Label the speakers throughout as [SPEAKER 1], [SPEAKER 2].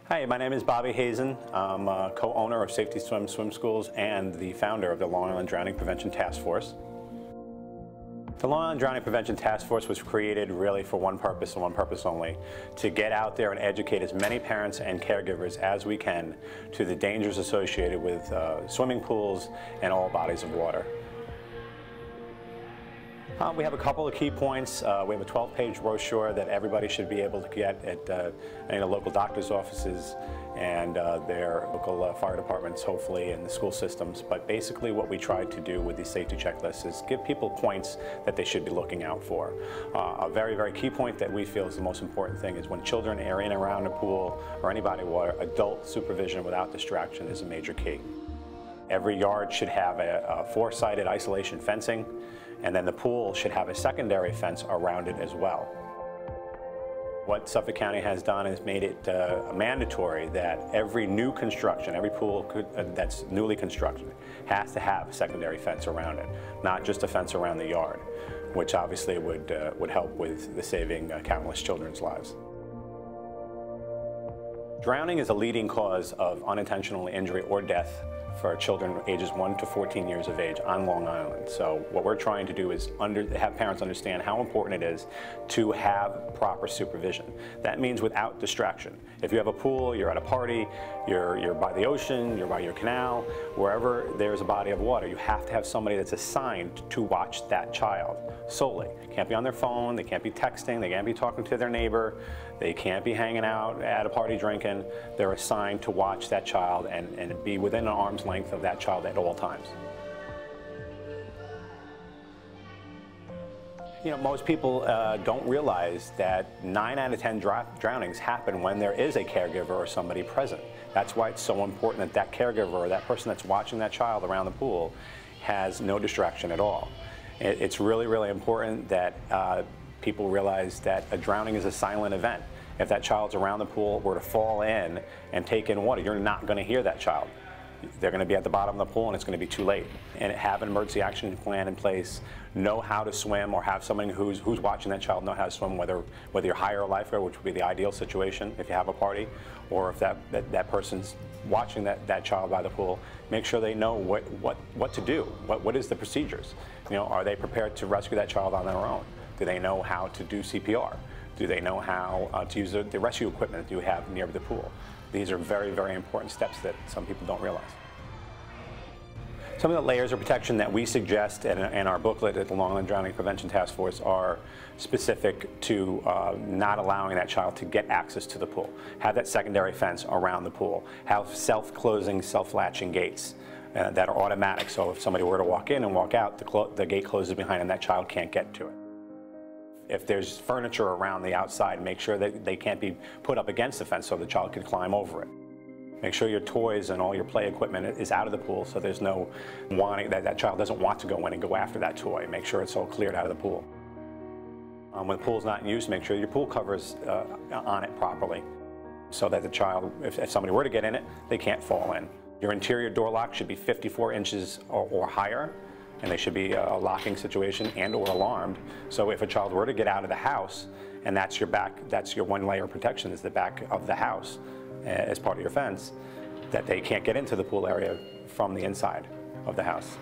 [SPEAKER 1] Hi, my name is Bobby Hazen. I'm a co-owner of Safety Swim Swim Schools and the founder of the Long Island Drowning Prevention Task Force. The Long Island Drowning Prevention Task Force was created really for one purpose and one purpose only: to get out there and educate as many parents and caregivers as we can to the dangers associated with swimming pools and all bodies of water. We have a couple of key points. We have a 12-page brochure that everybody should be able to get at any of the local doctor's offices and their local fire departments, hopefully, and the school systems. But basically what we try to do with these safety checklists is give people points that they should be looking out for. A very, very key point that we feel is the most important thing is when children are in and around a pool or any body of water, adult supervision without distraction is a major key. Every yard should have a four-sided isolation fencing, and then the pool should have a secondary fence around it as well. What Suffolk County has done is made it mandatory that every new construction, every pool that's newly constructed, has to have a secondary fence around it, not just a fence around the yard, which obviously would help with the saving countless children's lives. Drowning is a leading cause of unintentional injury or death for children ages 1 to 14 years of age on Long Island. So what we're trying to do is have parents understand how important it is to have proper supervision. That means without distraction. If you have a pool, you're at a party, you're by the ocean, you're by your canal, wherever there's a body of water, you have to have somebody that's assigned to watch that child solely. They can't be on their phone, they can't be texting, they can't be talking to their neighbor, they can't be hanging out at a party drinking. They're assigned to watch that child and be within an arm's length of that child at all times. You know, most people don't realize that 9 out of 10 drownings happen when there is a caregiver or somebody present. That's why it's so important that that caregiver or that person that's watching that child around the pool has no distraction at all. It's really, really important that people realize that a drowning is a silent event. If that child's around the pool were to fall in and take in water, you're not going to hear that child. They're going to be at the bottom of the pool and it's going to be too late. And have an emergency action plan in place, know how to swim, or have someone who's watching that child know how to swim, whether you hire a lifeguard, which would be the ideal situation if you have a party, or if that person's watching that child by the pool, make sure they know what to do. What is the procedures? You know, are they prepared to rescue that child on their own? Do they know how to do CPR? Do they know how to use the rescue equipment that you have near the pool? These are very, very important steps that some people don't realize. Some of the layers of protection that we suggest in our booklet at the Long Island Drowning Prevention Task Force are specific to not allowing that child to get access to the pool. Have that secondary fence around the pool. Have self-closing, self-latching gates that are automatic, so if somebody were to walk in and walk out, the gate closes behind and that child can't get to it. If there's furniture around the outside, make sure that they can't be put up against the fence so the child can climb over it. Make sure your toys and all your play equipment is out of the pool so there's no wanting that child doesn't want to go in and go after that toy. Make sure it's all cleared out of the pool. When the pool's not in use, make sure your pool cover's on it properly so that the child, if somebody were to get in it, they can't fall in. Your interior door lock should be 54 inches or higher, and they should be a locking situation and or alarmed. So if a child were to get out of the house, and that's your one layer of protection is the back of the house as part of your fence, that they can't get into the pool area from the inside of the house.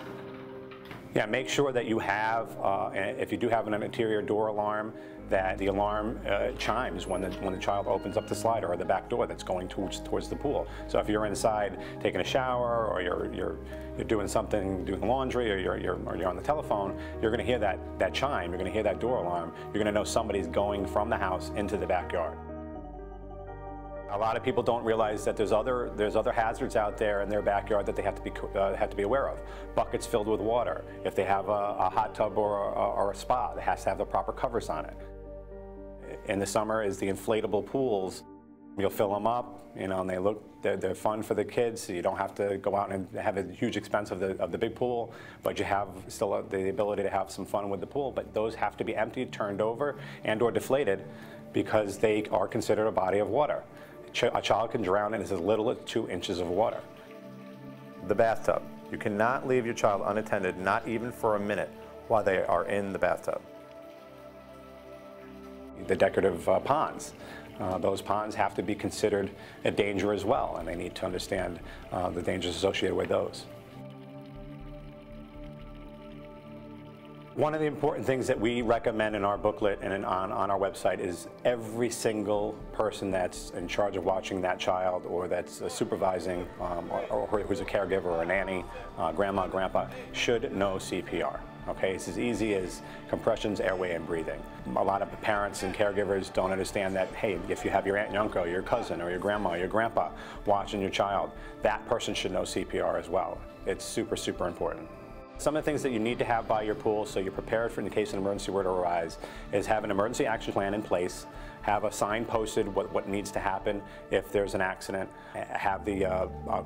[SPEAKER 1] Yeah, make sure that you have, if you do have an interior door alarm, that the alarm chimes when the child opens up the slider or the back door that's going towards the pool. So if you're inside taking a shower, or you're doing something, doing laundry, or you're on the telephone, you're going to hear that chime. You're going to hear that door alarm. You're going to know somebody's going from the house into the backyard. A lot of people don't realize that there's other hazards out there in their backyard that they have to be aware of. Buckets filled with water. If they have a hot tub or a spa, it has to have the proper covers on it. In the summer is the inflatable pools. You'll fill them up, you know, and they're fun for the kids. So you don't have to go out and have a huge expense of the big pool, but you have still the ability to have some fun with the pool. But those have to be emptied, turned over, and or deflated, because they are considered a body of water. A child can drown in as little as 2 inches of water. The bathtub. You cannot leave your child unattended, not even for a minute, while they are in the bathtub. The decorative ponds. Those ponds have to be considered a danger as well, and they need to understand the dangers associated with those. One of the important things that we recommend in our booklet and on our website is every single person that's in charge of watching that child, or that's supervising, or who's a caregiver or a nanny, grandma, grandpa, should know CPR. Okay, it's as easy as compressions, airway, and breathing. A lot of parents and caregivers don't understand that, hey, if you have your aunt and uncle, your cousin, or your grandma, your grandpa watching your child, that person should know CPR as well. It's super, super important. Some of the things that you need to have by your pool so you're prepared for in case an emergency were to arise is have an emergency action plan in place, have a sign posted what needs to happen if there's an accident, have the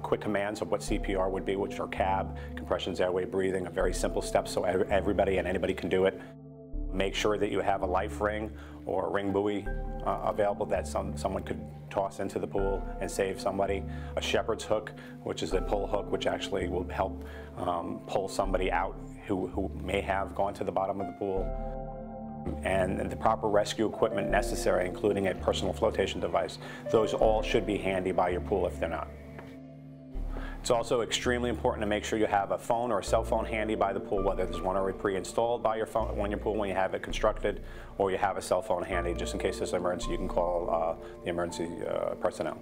[SPEAKER 1] quick commands of what CPR would be, which are CAB, compressions, airway, breathing, a very simple step so everybody and anybody can do it. Make sure that you have a life ring or a ring buoy available that someone could toss into the pool and save somebody. A shepherd's hook, which is a pull hook, which actually will help pull somebody out who may have gone to the bottom of the pool. And the proper rescue equipment necessary, including a personal flotation device. Those all should be handy by your pool if they're not. It's also extremely important to make sure you have a phone or a cell phone handy by the pool, whether there's one already pre-installed by your phone on your pool when you have it constructed, or you have a cell phone handy just in case there's an emergency. You can call the emergency personnel.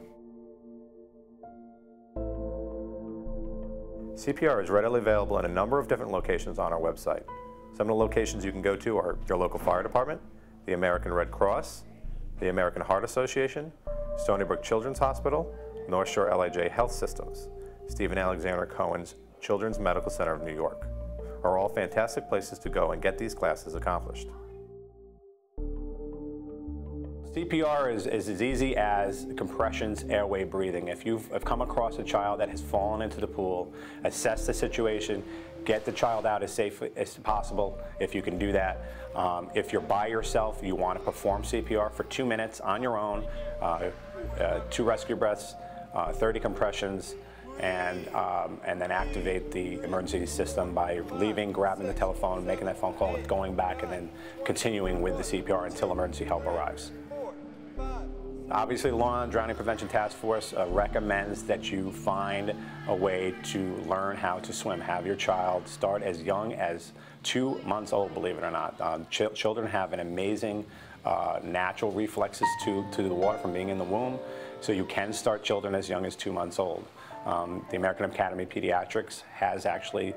[SPEAKER 1] CPR is readily available in a number of different locations on our website. Some of the locations you can go to are your local fire department, the American Red Cross, the American Heart Association, Stony Brook Children's Hospital, North Shore LIJ Health Systems, Stephen Alexander Cohen's Children's Medical Center of New York, are all fantastic places to go and get these classes accomplished. CPR is as easy as compressions, airway, breathing. If you've come across a child that has fallen into the pool, assess the situation, get the child out as safe as possible if you can do that. If you're by yourself, you want to perform CPR for 2 minutes on your own, 2 rescue breaths, 30 compressions, and then activate the emergency system by leaving, grabbing the telephone, making that phone call, going back, and then continuing with the CPR until emergency help arrives. Obviously, the Long Island Drowning Prevention Task Force recommends that you find a way to learn how to swim. Have your child start as young as 2 months old, believe it or not. Children have an amazing natural reflexes to the water from being in the womb, so you can start children as young as 2 months old. The American Academy of Pediatrics has actually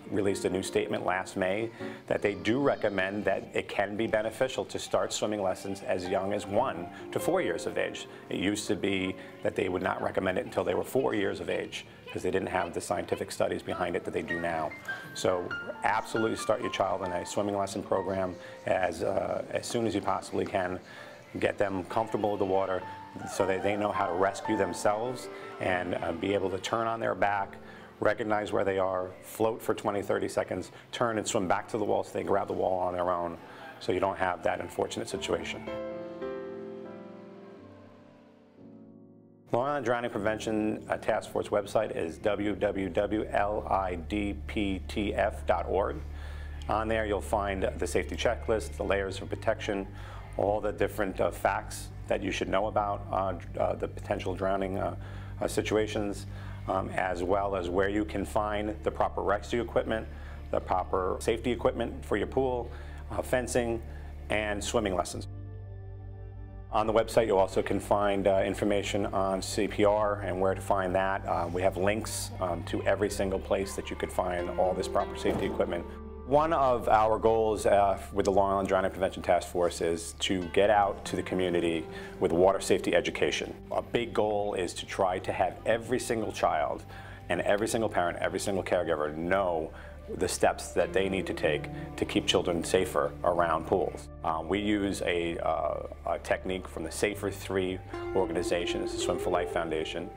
[SPEAKER 1] released a new statement last May that they do recommend that it can be beneficial to start swimming lessons as young as 1 to 4 years of age. It used to be that they would not recommend it until they were 4 years of age because they didn't have the scientific studies behind it that they do now. So absolutely start your child in a swimming lesson program as soon as you possibly can. Get them comfortable with the water so that they know how to rescue themselves and be able to turn on their back, recognize where they are, float for 20, 30 seconds, turn and swim back to the wall so they can grab the wall on their own so you don't have that unfortunate situation. Long Island Drowning Prevention Task Force website is www.lidptf.org. On there you'll find the safety checklist, the layers of protection, all the different facts that you should know about the potential drowning situations, as well as where you can find the proper rescue equipment, the proper safety equipment for your pool, fencing, and swimming lessons. On the website, you also can find information on CPR and where to find that. We have links to every single place that you could find all this proper safety equipment. One of our goals with the Long Island Drowning Prevention Task Force is to get out to the community with water safety education. A big goal is to try to have every single child and every single parent, every single caregiver know the steps that they need to take to keep children safer around pools. We use a technique from the Safer 3 organization, it's the Swim for Life Foundation,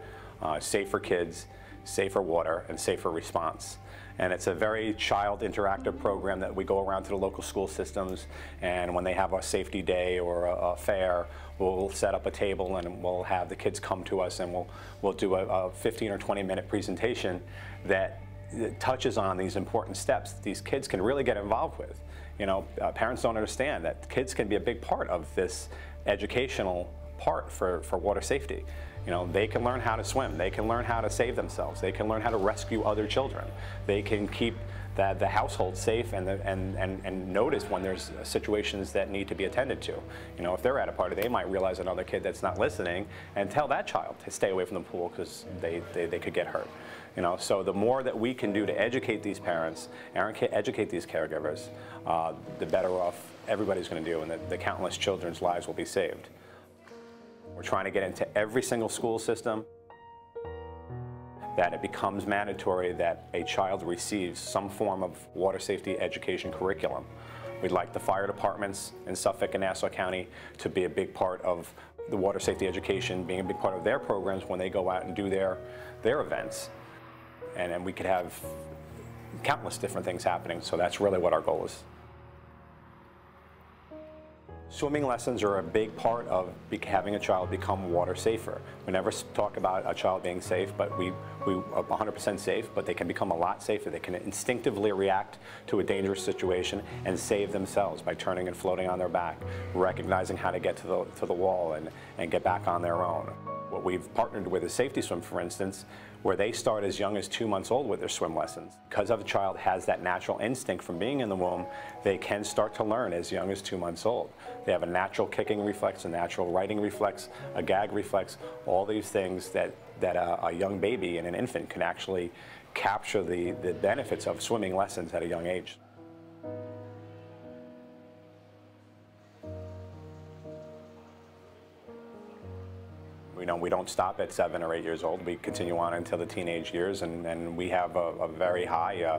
[SPEAKER 1] Safer Kids, Safer Water, and Safer Response. And it's a very child interactive program that we go around to the local school systems, and when they have a safety day or a fair, we'll set up a table and we'll have the kids come to us and we'll do a 15 or 20-minute presentation that touches on these important steps that these kids can really get involved with. Parents don't understand that kids can be a big part of this educational part for water safety. They can learn how to swim, they can learn how to save themselves, they can learn how to rescue other children, they can keep the household safe and notice when there's situations that need to be attended to. If they're at a party, they might realize another kid that's not listening and tell that child to stay away from the pool because they could get hurt. So the more that we can do to educate these parents and educate these caregivers, the better off everybody's going to do, and the countless children's lives will be saved. We're trying to get into every single school system, that it becomes mandatory that a child receives some form of water safety education curriculum. We'd like the fire departments in Suffolk and Nassau County to be a big part of the water safety education, being a big part of their programs when they go out and do their events. And then we could have countless different things happening, so that's really what our goal is. Swimming lessons are a big part of having a child become water safer. We never talk about a child being safe, but we are 100% safe, but they can become a lot safer. They can instinctively react to a dangerous situation and save themselves by turning and floating on their back, recognizing how to get to the wall and get back on their own. What we've partnered with is Safety Swim, for instance, where they start as young as 2 months old with their swim lessons. Because a child has that natural instinct from being in the womb, they can start to learn as young as 2 months old. They have a natural kicking reflex, a natural righting reflex, a gag reflex, all these things that a young baby and an infant can actually capture the benefits of swimming lessons at a young age. We don't stop at 7 or 8 years old. We continue on until the teenage years, and we have a very high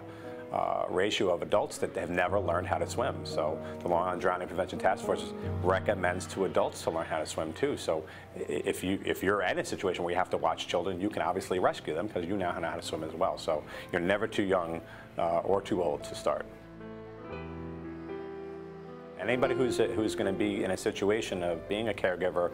[SPEAKER 1] ratio of adults that have never learned how to swim. So the Long Island Drowning Prevention Task Force recommends to adults to learn how to swim too. So if you're in a situation where you have to watch children, you can obviously rescue them because you now know how to swim as well. So you're never too young or too old to start. Anybody who's going to be in a situation of being a caregiver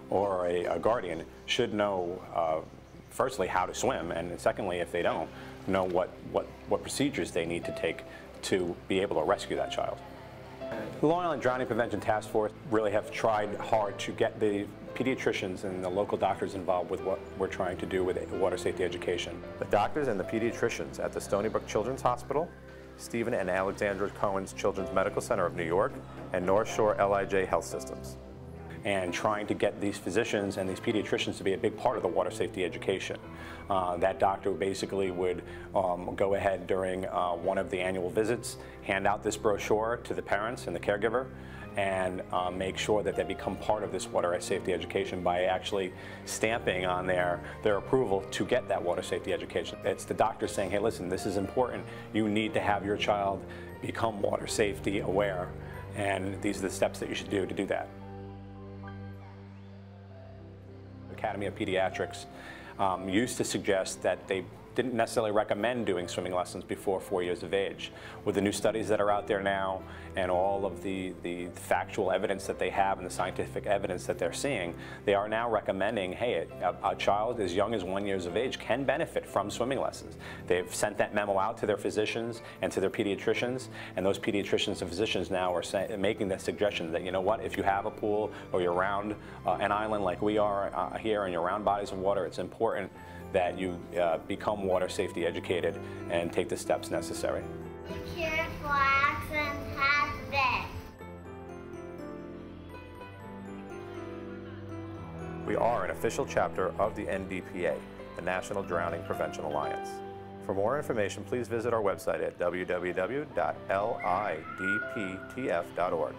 [SPEAKER 1] or a guardian should know, firstly, how to swim, and secondly, if they don't, know what procedures they need to take to be able to rescue that child. The Long Island Drowning Prevention Task Force really have tried hard to get the pediatricians and the local doctors involved with what we're trying to do with water safety education. The doctors and the pediatricians at the Stony Brook Children's Hospital, Stephen and Alexandra Cohen's Children's Medical Center of New York, and North Shore LIJ Health Systems, and trying to get these physicians and these pediatricians to be a big part of the water safety education. That doctor basically would go ahead during one of the annual visits, hand out this brochure to the parents and the caregiver, and make sure that they become part of this water safety education by actually stamping on their approval to get that water safety education. It's the doctor saying, hey, listen, this is important. You need to have your child become water safety aware, and these are the steps that you should do to do that. Academy of Pediatrics used to suggest that they didn't necessarily recommend doing swimming lessons before 4 years of age. With the new studies that are out there now and all of the factual evidence that they have and the scientific evidence that they're seeing, they are now recommending, hey, a child as young as 1 year of age can benefit from swimming lessons. They've sent that memo out to their physicians and to their pediatricians, and those pediatricians and physicians now are making that suggestion that, you know what, if you have a pool or you're around an island like we are here and you're around bodies of water, it's important that you become water safety educated and take the steps necessary.
[SPEAKER 2] Be careful, accident has been.
[SPEAKER 1] We are an official chapter of the NDPA, the National Drowning Prevention Alliance. For more information, please visit our website at www.lidptf.org.